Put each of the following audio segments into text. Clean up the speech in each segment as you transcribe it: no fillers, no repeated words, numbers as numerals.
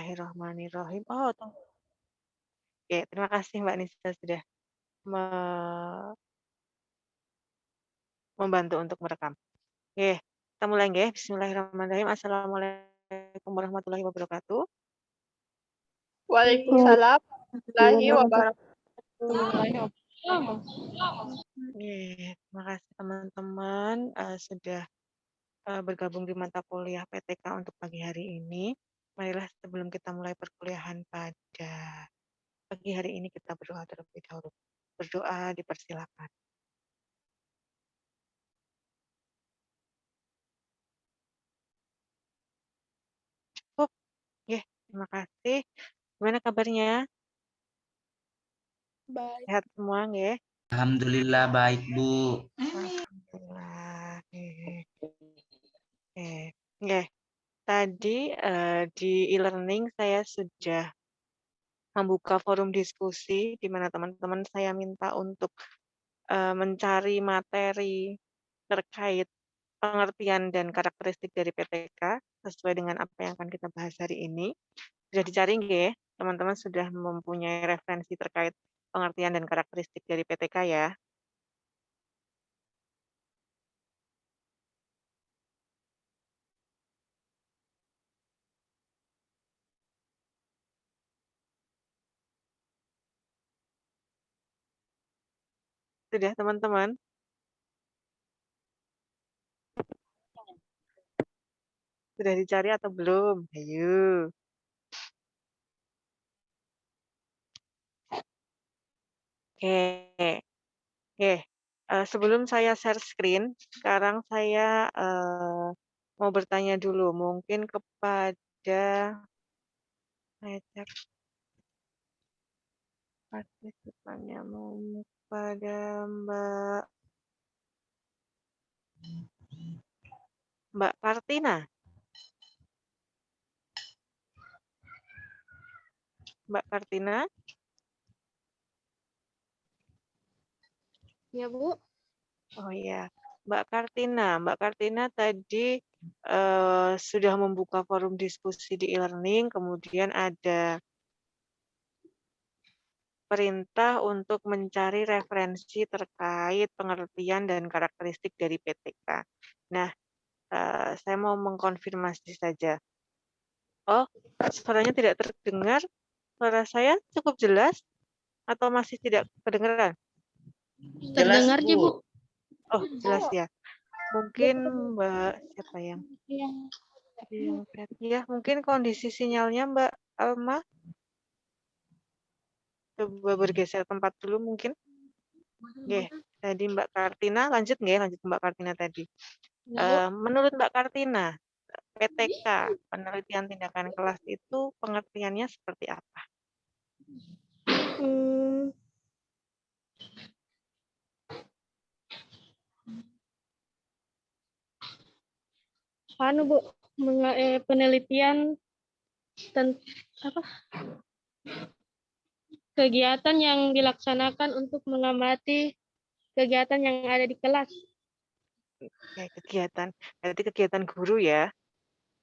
Bismillahirrahmanirrahim. Oh, oke, terima kasih Mbak Nisa sudah me membantu untuk merekam. Oke, kita mulai nggih. Bismillahirrahmanirrahim. Assalamualaikum warahmatullahi wabarakatuh. Waalaikumsalam warahmatullahi Wabarakatuh. wabarakatuh. Oke, terima kasih teman-teman sudah bergabung di mata kuliah PTK untuk pagi hari ini. Marilah sebelum kita mulai perkuliahan pada pagi hari ini kita berdoa terlebih dahulu. Berdoa dipersilakan. Cukup. Oke, terima kasih. Gimana kabarnya? Baik. Sehat semua nggih? Alhamdulillah baik, Bu. Alhamdulillah. Oke. Nggih. Tadi di e-learning saya sudah membuka forum diskusi di mana teman-teman saya minta untuk mencari materi terkait pengertian dan karakteristik dari PTK sesuai dengan apa yang akan kita bahas hari ini. Sudah dicari nggih? Teman-teman sudah mempunyai referensi terkait pengertian dan karakteristik dari PTK ya? Sudah teman-teman? Sudah dicari atau belum? Ayo. Oke. Oke. Sebelum saya share screen, sekarang saya mau bertanya dulu, mungkin kepada saya cek partisipannya mau kepada Mbak Kartina. Mbak Kartina? Ya, Bu. Oh iya, Mbak Kartina. Mbak Kartina tadi sudah membuka forum diskusi di e-learning, kemudian ada perintah untuk mencari referensi terkait pengertian dan karakteristik dari PTK. Nah, saya mau mengkonfirmasi saja. Oh, suaranya tidak terdengar. Suara saya cukup jelas atau masih tidak kedengaran? Terdengar, Jelas, Bu. Oh, jelas ya. Mungkin Mbak siapa yang ya, mungkin kondisi sinyalnya Mbak Alma. Coba bergeser tempat dulu mungkin. Nggih, tadi Mbak Kartina, lanjut nggih, lanjut Mbak Kartina tadi. Menurut Mbak Kartina, PTK, penelitian tindakan kelas itu pengertiannya seperti apa? Bu, penelitian kegiatan yang dilaksanakan untuk mengamati kegiatan yang ada di kelas. Oke, kegiatan, berarti kegiatan guru ya,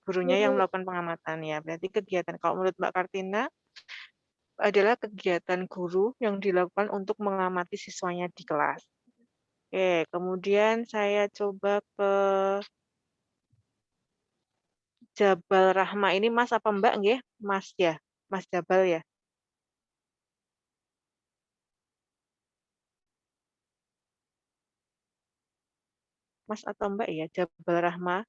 gurunya yang melakukan pengamatan ya. Berarti kegiatan, kalau menurut Mbak Kartina, adalah kegiatan guru yang dilakukan untuk mengamati siswanya di kelas. Oke, kemudian saya coba ke Jabal Rahma. Ini Mas apa Mbak nggih? Mas ya, Mas Jabal ya. Mas atau Mbak ya, Jabal Rahma.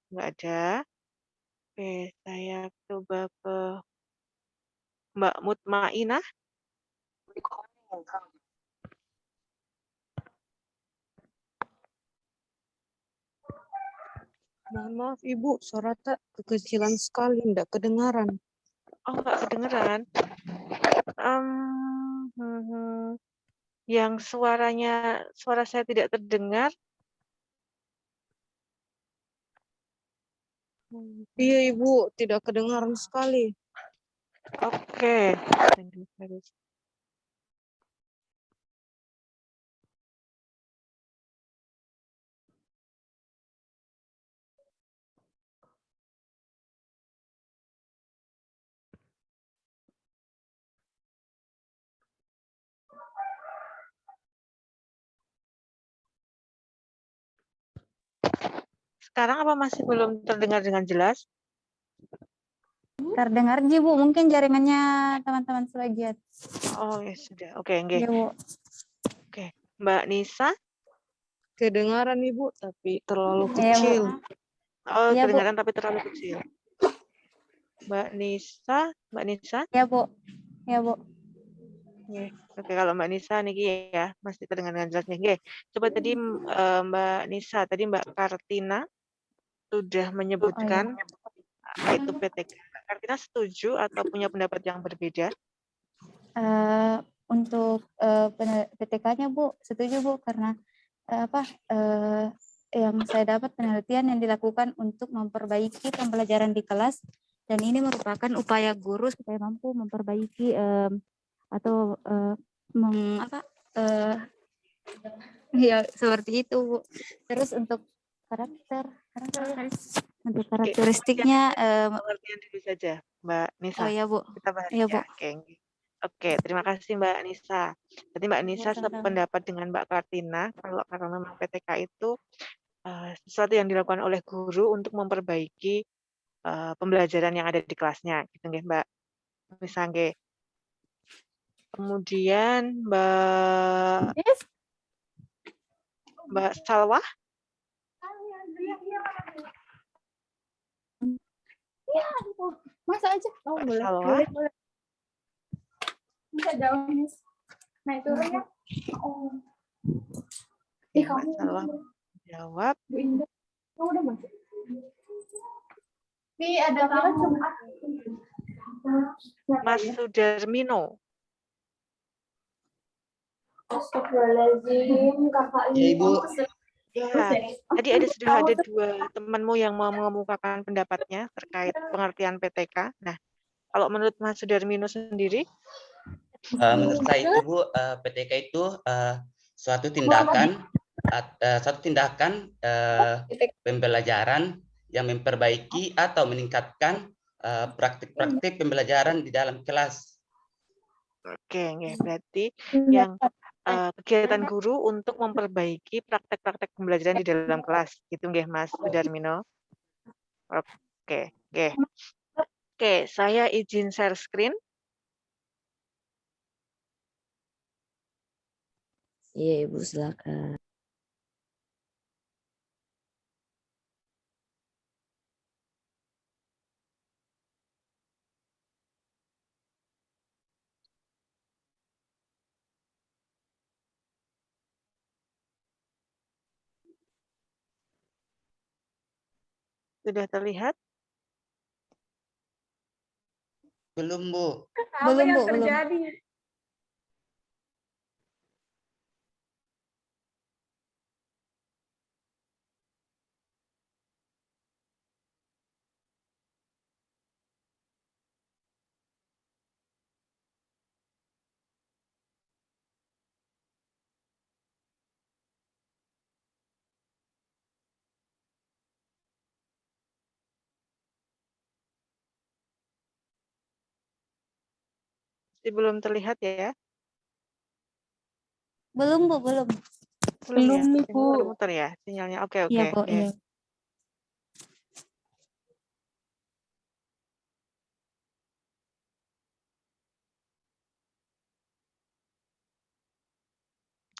Nggak ada. Oke, saya coba ke Mbak Mutmainah. Mohon maaf Ibu, suara tak kekecilan sekali, enggak kedengaran. Oh, nggak kedengeran. Yang suara saya tidak terdengar. Iya Ibu, tidak kedengaran sekali. Oke. Sekarang apa masih belum terdengar dengan jelas? Terdengar Ji Bu, mungkin jaringannya teman-teman sebagian. Oh, ya sudah. Oke, nggih. Ya Bu. Oke. Mbak Nisa? Kedengaran Ibu, tapi terlalu Iya, Bu. kecil. Oh, Iya, Bu. kedengaran tapi terlalu kecil. Mbak Nisa? Ya Bu. Ya Bu. Nggih. Oke, kalau Mbak Nisa niki ya, masih terdengar dengan jelas nggih. Coba tadi Mbak Nisa, tadi Mbak Kartina sudah Oh, iya. menyebutkan itu PTK. Mbak Kartina setuju atau punya pendapat yang berbeda? Untuk PTK-nya Bu, setuju Bu, karena yang saya dapat penelitian yang dilakukan untuk memperbaiki pembelajaran di kelas, dan ini merupakan upaya guru supaya mampu memperbaiki atau ya seperti itu Bu. Terus untuk untuk karakteristiknya Pengertian dulu saja, Mbak Nisa. oh ya Bu. Kita bahas Iya, ya. Bu. Oke, terima kasih Mbak Nisa. Jadi Mbak Nisa sama-sama. sependapat dengan Mbak Kartina kalau karena memang PTK itu sesuatu yang dilakukan oleh guru untuk memperbaiki pembelajaran yang ada di kelasnya, gitu nggih Mbak Nisa nggih. Kemudian Mbak Salwa? Iya, masa aja. Oh, Mbak boleh. Salwa? Boleh. Bisa jauhnya. Nah, itu ya. Oh. Mbak Salwa jawab. Bu Indah. Oh, udah masuk. Tapi ada kamu. Mas Sudarmino. Astagfirullahaladzim, kakak Ya, ini. Ibu. Ya, tadi sudah ada dua temanmu yang mau mengemukakan pendapatnya terkait pengertian PTK. Nah, kalau menurut Mas Sudarmino sendiri? Menurut saya itu Bu, PTK itu suatu tindakan pembelajaran yang memperbaiki atau meningkatkan praktik-praktik pembelajaran di dalam kelas. Oke, berarti yang kegiatan guru untuk memperbaiki praktek-praktek pembelajaran di dalam kelas, gitu nggih Mas Sudarmino? Oke, nggih. Oke, saya izin share screen. Iya, Ibu, silakan. Sudah terlihat? Belum Bu. Belum, Bu, belum. Masih belum terlihat ya? Belum, Bu, belum. Belum ya? nih, Ini Bu. muter-muter ya sinyalnya. Oke, Iya, oke. Bu, iya.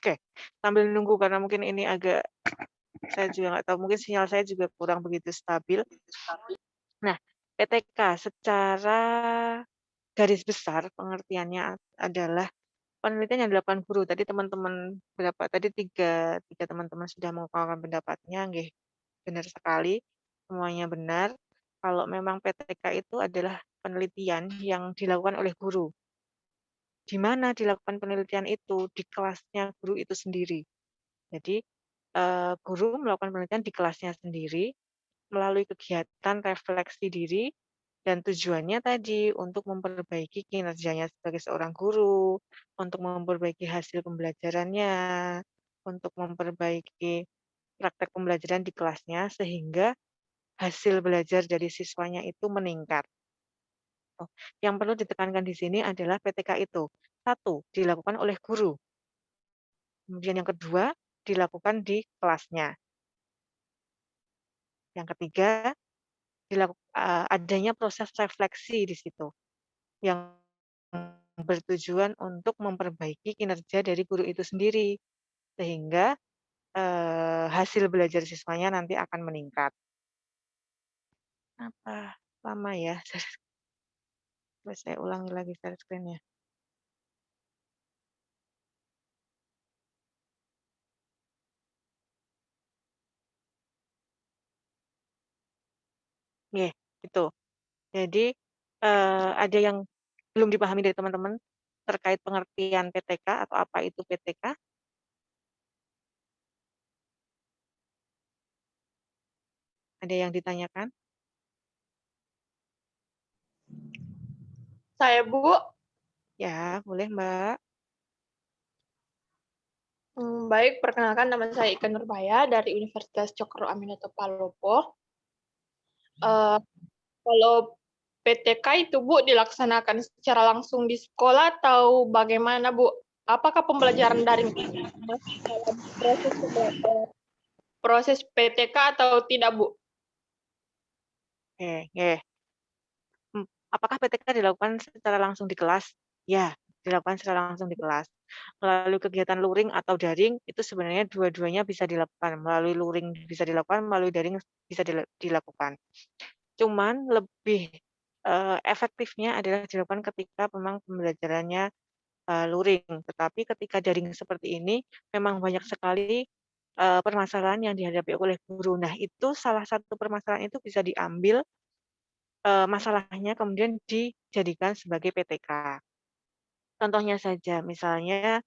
Oke, sambil nunggu karena mungkin ini agak, saya juga nggak tahu, mungkin sinyal saya juga kurang begitu stabil. Nah, PTK secara garis besar pengertiannya adalah penelitian yang dilakukan guru. Tadi teman-teman tiga teman-teman sudah mengungkapkan pendapatnya, nggih, benar sekali, semuanya benar. Kalau memang PTK itu adalah penelitian yang dilakukan oleh guru. Di mana dilakukan penelitian itu? Di kelasnya guru itu sendiri. Jadi, guru melakukan penelitian di kelasnya sendiri, melalui kegiatan refleksi diri, dan tujuannya tadi untuk memperbaiki kinerjanya sebagai seorang guru, untuk memperbaiki hasil pembelajarannya, untuk memperbaiki praktek pembelajaran di kelasnya, sehingga hasil belajar dari siswanya itu meningkat. Yang perlu ditekankan di sini adalah PTK itu, 1, dilakukan oleh guru. Kemudian yang kedua, dilakukan di kelasnya. Yang ketiga, adanya proses refleksi di situ yang bertujuan untuk memperbaiki kinerja dari guru itu sendiri, sehingga hasil belajar siswanya nanti akan meningkat. Apa lama ya? Coba saya ulangi lagi share screen-nya. Nggih, itu. Jadi, ada yang belum dipahami dari teman-teman terkait pengertian PTK atau apa itu PTK? Ada yang ditanyakan? Saya, Bu. Ya, boleh, Mbak. Baik, perkenalkan nama saya Ika Nurbaya dari Universitas Cokro Aminoto Palopo. Kalau PTK itu, Bu, dilaksanakan secara langsung di sekolah atau bagaimana, Bu? Apakah pembelajaran daring masih dalam proses PTK atau tidak, Bu? Oke, nggih. Apakah PTK dilakukan secara langsung di kelas? Ya, dilakukan secara langsung di kelas. Melalui kegiatan luring atau daring, itu sebenarnya dua-duanya bisa dilakukan. Melalui luring bisa dilakukan, melalui daring bisa dilakukan. Cuman lebih efektifnya adalah dilakukan ketika memang pembelajarannya luring. Tetapi ketika daring seperti ini, memang banyak sekali permasalahan yang dihadapi oleh guru. Nah, itu salah satu permasalahan itu bisa diambil masalahnya kemudian dijadikan sebagai PTK. Contohnya saja, misalnya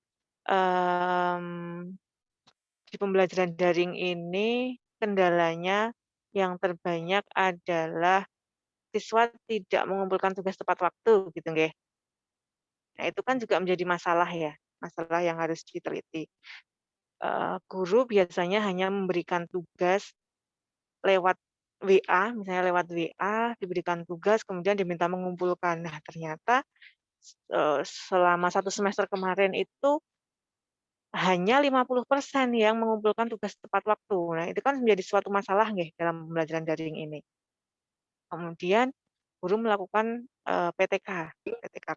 di pembelajaran daring ini kendalanya yang terbanyak adalah siswa tidak mengumpulkan tugas tepat waktu, gitu nggih. Nah, itu kan juga menjadi masalah ya, masalah yang harus diteliti. Guru biasanya hanya memberikan tugas lewat WA, misalnya lewat WA diberikan tugas kemudian diminta mengumpulkan. Nah, ternyata selama 1 semester kemarin itu hanya 50% yang mengumpulkan tugas tepat waktu. Nah, itu kan menjadi suatu masalah nggih dalam pembelajaran daring ini. Kemudian guru melakukan PTK,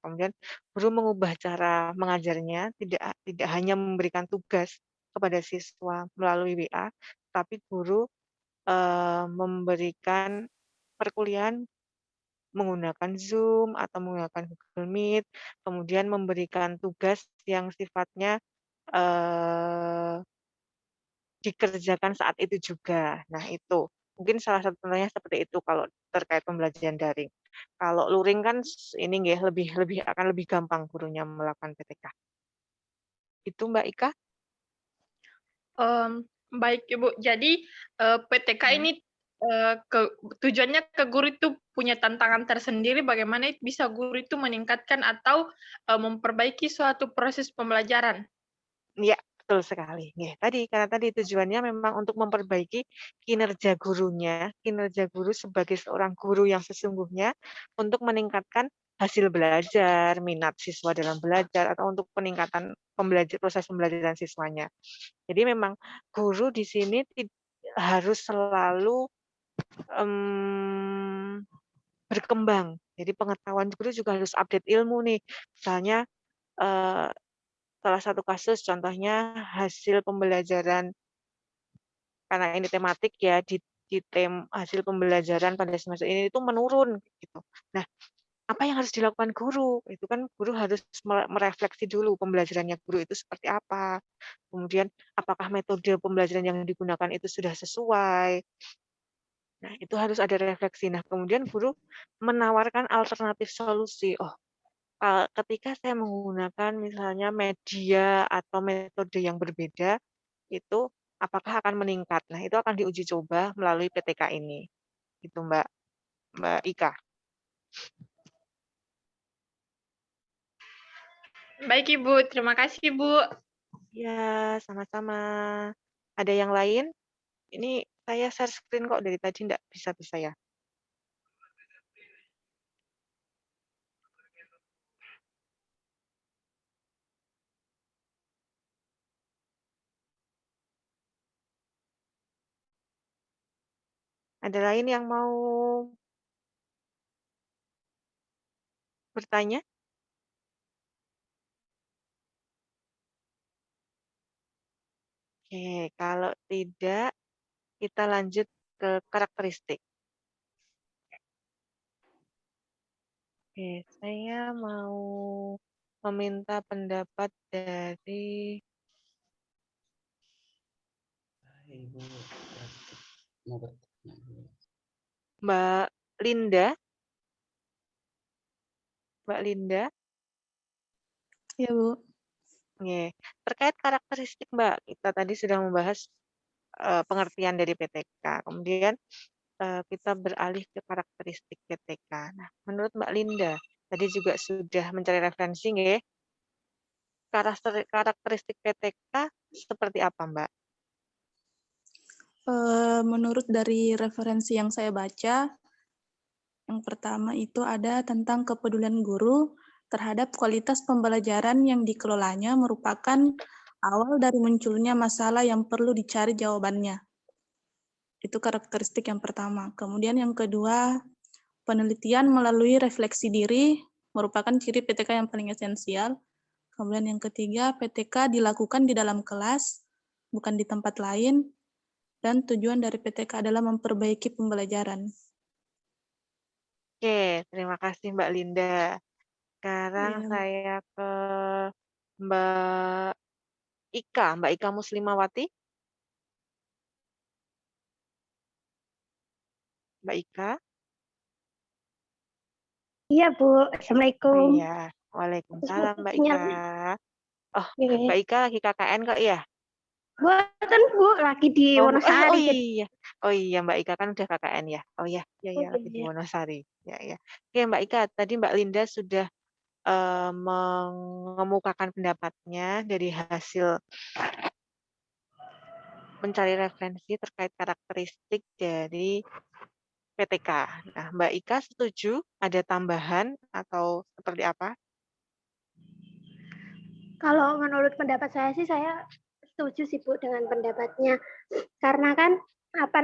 kemudian guru mengubah cara mengajarnya, tidak hanya memberikan tugas kepada siswa melalui WA, tapi guru memberikan perkuliahan menggunakan Zoom atau menggunakan Google Meet, kemudian memberikan tugas yang sifatnya dikerjakan saat itu juga. Nah, itu. Mungkin salah satu contohnya seperti itu kalau terkait pembelajaran daring. Kalau luring kan ini nggih akan lebih gampang gurunya melakukan PTK. Itu Mbak Ika? Baik, Ibu. Jadi, PTK ini tujuannya ke guru itu punya tantangan tersendiri bagaimana bisa guru itu meningkatkan atau memperbaiki suatu proses pembelajaran. Iya, betul sekali. Nggih, karena tadi tujuannya memang untuk memperbaiki kinerja gurunya, kinerja guru sebagai seorang guru yang sesungguhnya untuk meningkatkan hasil belajar, minat siswa dalam belajar, atau untuk peningkatan proses pembelajaran siswanya. Jadi memang guru di sini harus selalu berkembang. Jadi pengetahuan guru juga harus update ilmu nih. Misalnya salah satu kasus contohnya hasil pembelajaran karena ini tematik ya di hasil pembelajaran pada semester ini itu menurun gitu. Nah, apa yang harus dilakukan guru? Itu kan guru harus merefleksi dulu pembelajarannya guru itu seperti apa. Kemudian apakah metode pembelajaran yang digunakan itu sudah sesuai. Nah, itu harus ada refleksi. Nah, kemudian guru menawarkan alternatif solusi. Oh, ketika saya menggunakan misalnya media atau metode yang berbeda, itu apakah akan meningkat? Nah, itu akan diuji coba melalui PTK ini. Itu Mbak Ika. Baik, Ibu. Terima kasih, Bu. Ya, sama-sama. Ada yang lain? Ini saya share screen kok dari tadi enggak bisa-bisa ya. Ada lain yang mau bertanya? Oke, kalau tidak kita lanjut ke karakteristik. Oke, saya mau meminta pendapat dari Ibu mau bertanya dulu. Mbak Linda. Mbak Linda, Ya, Bu. oke. Terkait karakteristik Mbak, kita tadi sudah membahas pengertian dari PTK. Kemudian kita beralih ke karakteristik PTK. Nah, menurut Mbak Linda, tadi juga sudah mencari referensi nggih? Karakteristik PTK seperti apa, Mbak? Menurut dari referensi yang saya baca, yang pertama itu ada tentang kepedulian guru terhadap kualitas pembelajaran yang dikelolanya merupakan awal dari munculnya masalah yang perlu dicari jawabannya. Itu karakteristik yang pertama. Kemudian yang kedua, penelitian melalui refleksi diri merupakan ciri PTK yang paling esensial. Kemudian yang ketiga, PTK dilakukan di dalam kelas, bukan di tempat lain. Dan tujuan dari PTK adalah memperbaiki pembelajaran. Oke, terima kasih Mbak Linda. Sekarang Iya. saya ke Mbak Ika, Mbak Ika Muslimawati. Mbak Ika. Iya, Bu. Oh Assalamualaikum. iya, Waalaikumsalam Mbak Ika. Oh, Oke. Mbak Ika lagi KKN kok ya? Buatan, Bu, lagi di Oh, oh Wonosari. iya. Oh iya, Mbak Ika kan udah KKN ya. Oh iya, iya Oh, iya lagi di iya. Wonosari. Ya ya. Oke, Mbak Ika, tadi Mbak Linda sudah mengemukakan pendapatnya dari hasil mencari referensi terkait karakteristik dari PTK. Nah, Mbak Ika setuju ada tambahan atau seperti apa? Kalau menurut pendapat saya sih, saya setuju sih, Bu, dengan pendapatnya. Karena kan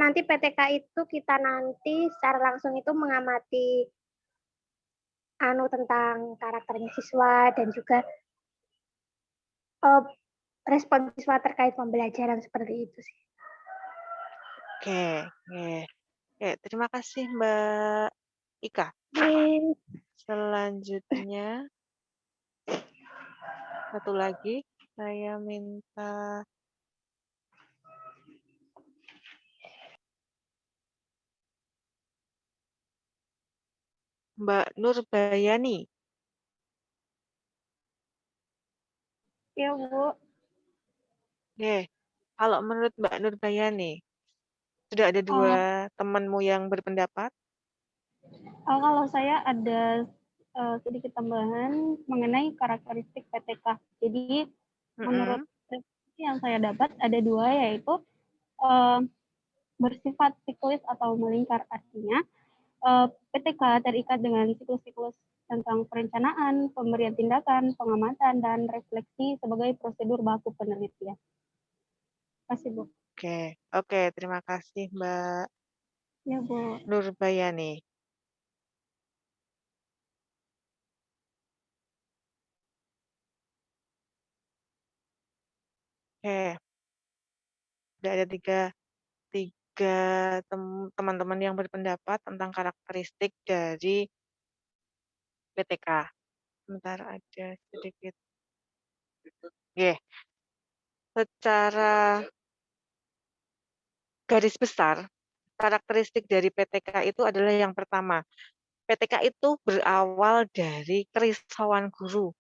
nanti PTK itu kita nanti secara langsung itu mengamati tentang karakternya siswa dan juga respon siswa terkait pembelajaran seperti itu sih. Oke, oke. Oke, terima kasih Mbak Ika. Oke. Selanjutnya, satu lagi, saya minta Mbak Nurbayani. Ya, Bu. Oke, kalau menurut Mbak Nurbayani, sudah ada dua temanmu yang berpendapat? Kalau saya ada sedikit tambahan mengenai karakteristik PTK. Jadi menurut yang saya dapat ada dua, yaitu bersifat siklis atau melingkar. Artinya PTK terikat dengan siklus-siklus tentang perencanaan, pemberian tindakan, pengamatan, dan refleksi sebagai prosedur baku penelitian. Terima kasih, Bu. Oke, oke, terima kasih Mbak Ya, Bu. Nurbayani. Oke, sudah ada tiga teman-teman yang berpendapat tentang karakteristik dari PTK. Sebentar ada sedikit. Oke, secara garis besar, karakteristik dari PTK itu adalah yang pertama, PTK itu berawal dari kerisauan guru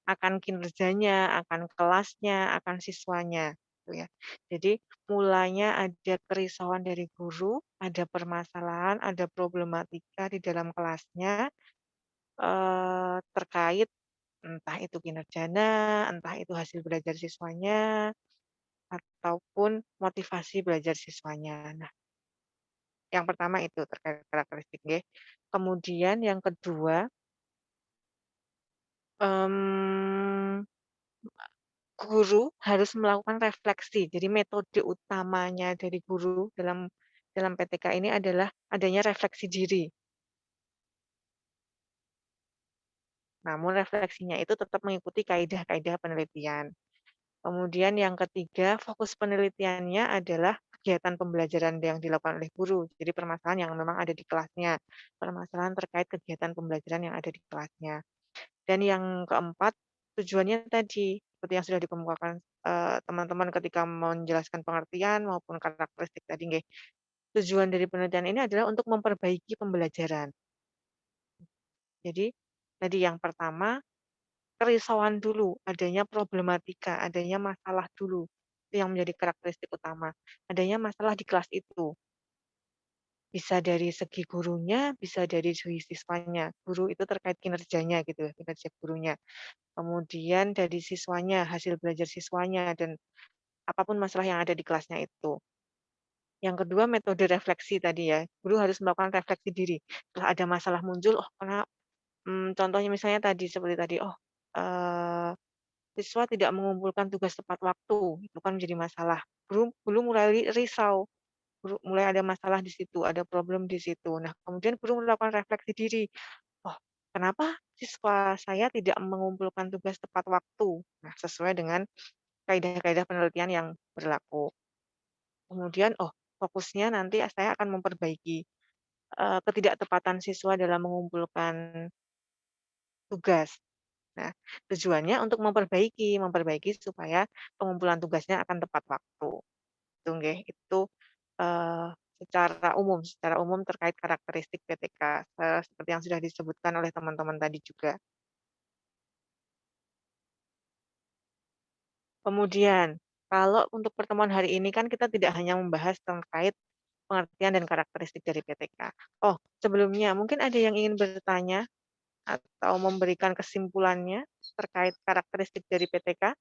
akan kinerjanya, akan kelasnya, akan siswanya, gitu ya. Jadi mulanya ada kerisauan dari guru, ada permasalahan, ada problematika di dalam kelasnya terkait entah itu kinerjanya, entah itu hasil belajar siswanya, ataupun motivasi belajar siswanya. Nah, yang pertama itu terkait karakteristik nggih. Kemudian yang kedua, guru harus melakukan refleksi. Jadi metode utamanya dari guru dalam dalam PTK ini adalah adanya refleksi diri. Namun refleksinya itu tetap mengikuti kaidah-kaidah penelitian. Kemudian yang ketiga, fokus penelitiannya adalah kegiatan pembelajaran yang dilakukan oleh guru. Jadi permasalahan yang memang ada di kelasnya, permasalahan terkait kegiatan pembelajaran yang ada di kelasnya. Dan yang keempat, tujuannya tadi, seperti yang sudah dikemukakan teman-teman ketika menjelaskan pengertian maupun karakteristik tadi, nggih. Tujuan dari penelitian ini adalah untuk memperbaiki pembelajaran. Jadi, tadi yang pertama, kerisauan dulu, adanya problematika, adanya masalah dulu. Itu yang menjadi karakteristik utama. Adanya masalah di kelas itu. Bisa dari segi gurunya, bisa dari segi siswanya. Guru itu terkait kinerjanya gitu, kinerja gurunya. Kemudian dari siswanya, hasil belajar siswanya, dan apapun masalah yang ada di kelasnya itu. Yang kedua, metode refleksi tadi ya. Guru harus melakukan refleksi diri. Setelah ada masalah muncul, contohnya misalnya tadi, seperti tadi, siswa tidak mengumpulkan tugas tepat waktu, itu kan menjadi masalah. Guru mulai risau, guru mulai ada masalah di situ, ada problem di situ. Nah, kemudian guru melakukan refleksi diri. Oh, kenapa siswa saya tidak mengumpulkan tugas tepat waktu? Nah, sesuai dengan kaidah-kaidah penelitian yang berlaku. Kemudian, fokusnya nanti saya akan memperbaiki ketidaktepatan siswa dalam mengumpulkan tugas. Nah, tujuannya untuk memperbaiki supaya pengumpulan tugasnya akan tepat waktu. Itu nggih, itu secara umum terkait karakteristik PTK, seperti yang sudah disebutkan oleh teman-teman tadi juga. Kemudian, kalau untuk pertemuan hari ini kan kita tidak hanya membahas terkait pengertian dan karakteristik dari PTK. Oh, sebelumnya mungkin ada yang ingin bertanya atau memberikan kesimpulannya terkait karakteristik dari PTK?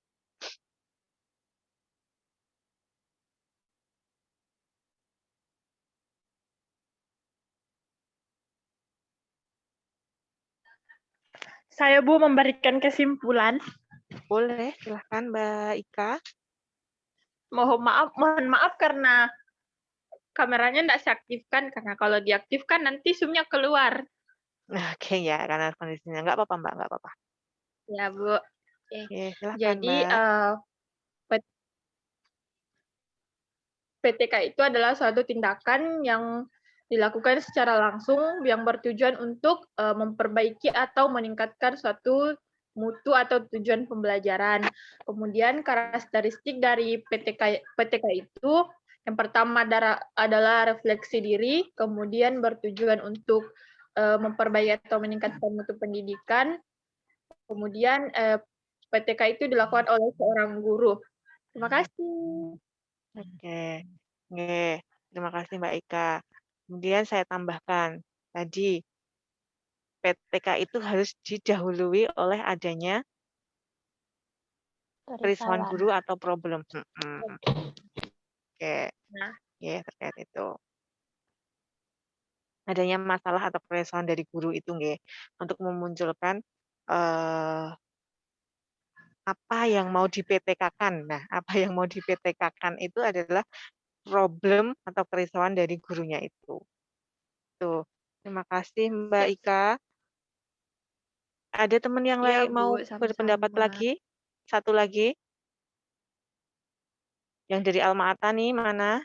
Saya Bu memberikan kesimpulan. Boleh, silahkan Mbak Ika. Mohon maaf karena kameranya tidak saya aktifkan, karena kalau diaktifkan nanti zoom-nya keluar. Oke ya, karena kondisinya. Nggak apa-apa Mbak, nggak apa-apa. Ya Bu. Oke, silahkan Jadi Mbak. PTK itu adalah suatu tindakan yang dilakukan secara langsung yang bertujuan untuk memperbaiki atau meningkatkan suatu mutu atau tujuan pembelajaran. Kemudian karakteristik dari PTK itu yang pertama adalah refleksi diri, kemudian bertujuan untuk memperbaiki atau meningkatkan mutu pendidikan. Kemudian PTK itu dilakukan oleh seorang guru. Terima kasih. Oke. Oke, terima kasih Mbak Ika. Kemudian saya tambahkan, tadi PTK itu harus didahului oleh adanya kerisauan guru atau problem. Oke, Nah, ya terkait itu. Adanya masalah atau keresahan dari guru itu nggih, untuk memunculkan apa yang mau di-PTK-kan. Nah, apa yang mau di-PTK-kan itu adalah problem atau kerisauan dari gurunya itu. Tuh, terima kasih Mbak Ika. Ada teman yang iya lain Bu, mau berpendapat sama-sama. lagi? Satu lagi? Yang dari Alma Ata nih, mana?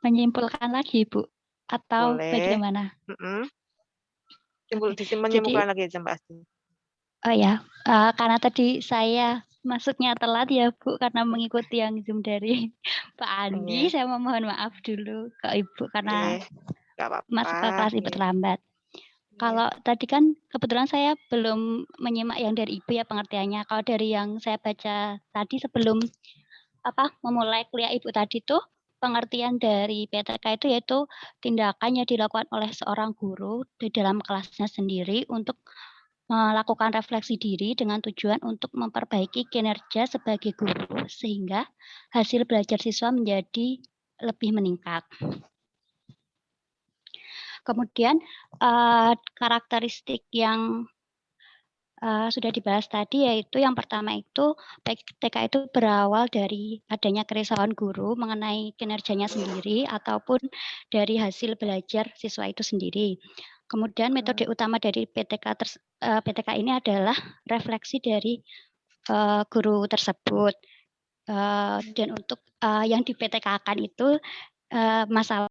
Menyimpulkan lagi, Bu, atau Boleh. bagaimana? Menyimpulkan lagi aja Mbak Asti. Oh ya, karena tadi saya masuknya telat ya Bu, karena mengikuti yang Zoom dari Pak Andi, saya mohon maaf dulu ke Ibu karena masuk ke kelas Ibu terlambat. Kalau tadi kan kebetulan saya belum menyimak yang dari Ibu ya pengertiannya. Kalau dari yang saya baca tadi sebelum memulai kuliah Ibu tadi tuh, pengertian dari PTK itu yaitu tindakan yang dilakukan oleh seorang guru di dalam kelasnya sendiri untuk melakukan refleksi diri dengan tujuan untuk memperbaiki kinerja sebagai guru sehingga hasil belajar siswa menjadi lebih meningkat. Kemudian karakteristik yang sudah dibahas tadi, yaitu yang pertama itu PTK itu berawal dari adanya kerisauan guru mengenai kinerjanya sendiri ataupun dari hasil belajar siswa itu sendiri. Kemudian metode utama dari PTK ini adalah refleksi dari guru tersebut. Dan untuk yang di PTK-kan itu masalah